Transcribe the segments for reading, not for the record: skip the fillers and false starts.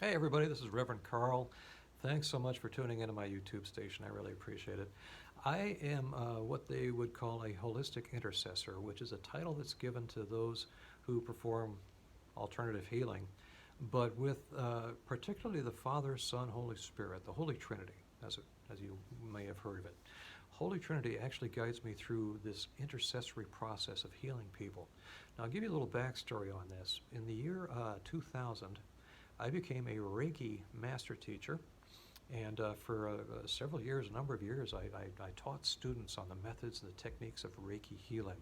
Hey everybody, this is Reverend Carl. Thanks so much for tuning into my YouTube station. I really appreciate it. I am what they would call a holistic intercessor, which is a title that's given to those who perform alternative healing, but with particularly the Father, Son, Holy Spirit, the Holy Trinity, as you may have heard of it. Holy Trinity actually guides me through this intercessory process of healing people. Now, I'll give you a little backstory on this. In the year 2000, I became a Reiki master teacher, and for several years, a number of years, I taught students on the methods and the techniques of Reiki healing.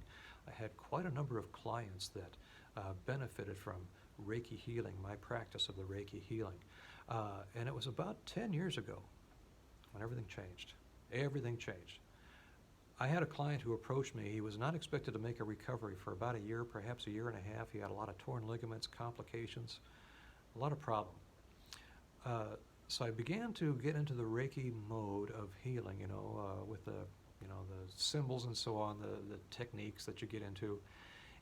I had quite a number of clients that benefited from Reiki healing, my practice of the Reiki healing. And it was about 10 years ago when everything changed. Everything changed. I had a client who approached me. He was not expected to make a recovery for about a year, perhaps a year and a half. He had a lot of torn ligaments, complications, a lot of problem. So I began to get into the Reiki mode of healing, with the symbols and so on, the techniques that you get into.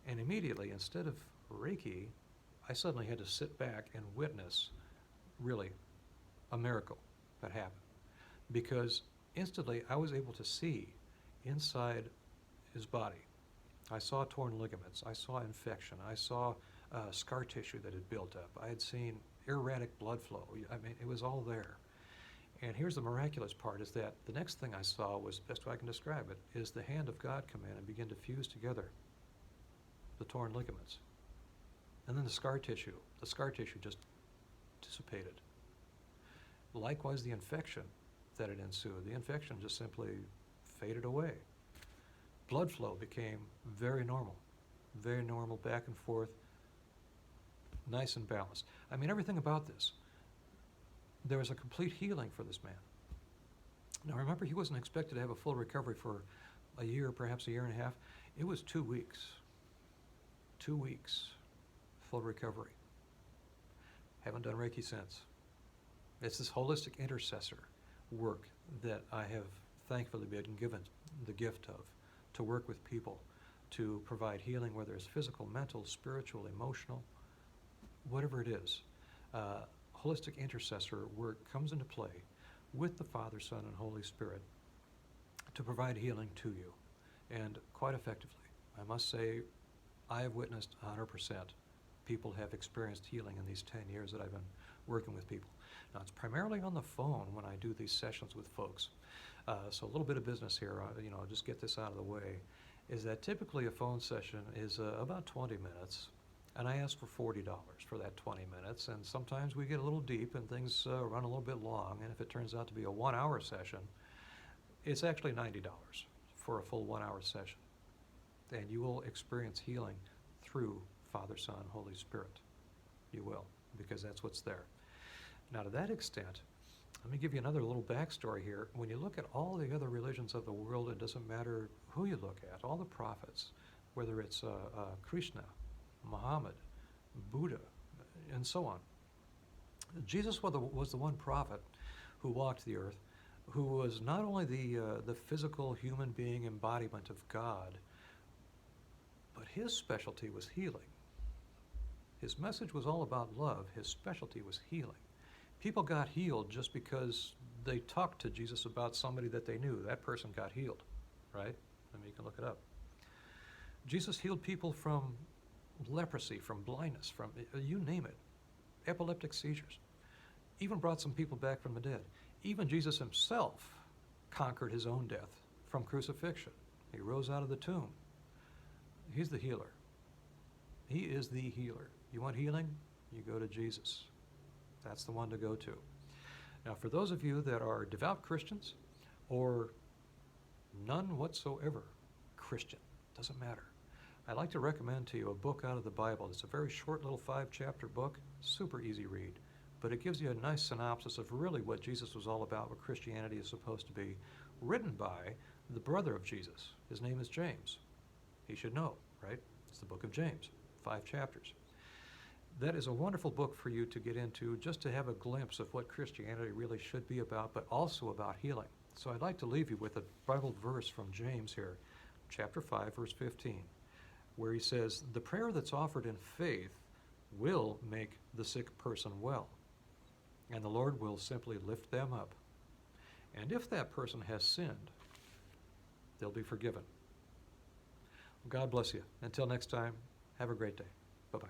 And immediately, instead of Reiki, I suddenly had to sit back and witness, really, a miracle that happened. Because instantly I was able to see inside his body. I saw torn ligaments. I saw infection. I saw scar tissue that had built up. I had seen erratic blood flow. I mean, it was all there. And here's the miraculous part, is that the next thing I saw was, best way I can describe it, is the hand of God come in and begin to fuse together the torn ligaments. And then the scar tissue just dissipated. Likewise, the infection that had ensued, the infection just simply faded away. Blood flow became very normal back and forth, nice and balanced. I mean, everything about this. There was a complete healing for this man. Now remember, he wasn't expected to have a full recovery for a year, perhaps a year and a half. It was 2 weeks. 2 weeks, full recovery. Haven't done Reiki since. It's this holistic intercessor work that I have thankfully been given the gift of, to work with people, to provide healing, whether it's physical, mental, spiritual, emotional, whatever it is. Holistic intercessor work comes into play with the Father, Son, and Holy Spirit to provide healing to you, and quite effectively. I must say, I have witnessed 100% people have experienced healing in these 10 years that I've been working with people. Now, it's primarily on the phone when I do these sessions with folks. So a little bit of business here, just get this out of the way, is that typically a phone session is about 20 minutes, and I ask for $40 for that 20 minutes, and sometimes we get a little deep and things run a little bit long, and if it turns out to be a 1-hour session, it's actually $90 for a full 1-hour session. And you will experience healing through Father, Son, Holy Spirit. You will, because that's what's there. Now, to that extent, let me give you another little backstory here. When you look at all the other religions of the world, it doesn't matter who you look at, all the prophets, whether it's Krishna, Muhammad, Buddha, and so on. Jesus was the one prophet who walked the earth, who was not only the physical human being embodiment of God, but his specialty was healing. His message was all about love. His specialty was healing. People got healed just because they talked to Jesus about somebody that they knew. That person got healed, right? I mean, you can look it up. Jesus healed people from leprosy, from blindness, from you name it, epileptic seizures. Even brought some people back from the dead. Even Jesus himself conquered his own death from crucifixion. He rose out of the tomb. He's the healer. He is the healer. You want healing? You go to Jesus. That's the one to go to. Now, for those of you that are devout Christians or none whatsoever Christian, doesn't matter. I'd like to recommend to you a book out of the Bible. It's a very short little 5-chapter book, super easy read, but it gives you a nice synopsis of really what Jesus was all about, what Christianity is supposed to be, written by the brother of Jesus. His name is James. He should know, right? It's the book of James, 5 chapters. That is a wonderful book for you to get into, just to have a glimpse of what Christianity really should be about, but also about healing. So I'd like to leave you with a Bible verse from James here, chapter 5, verse 15, where he says, "The prayer that's offered in faith will make the sick person well." And the Lord will simply lift them up. And if that person has sinned, they'll be forgiven. God bless you. Until next time, have a great day. Bye-bye.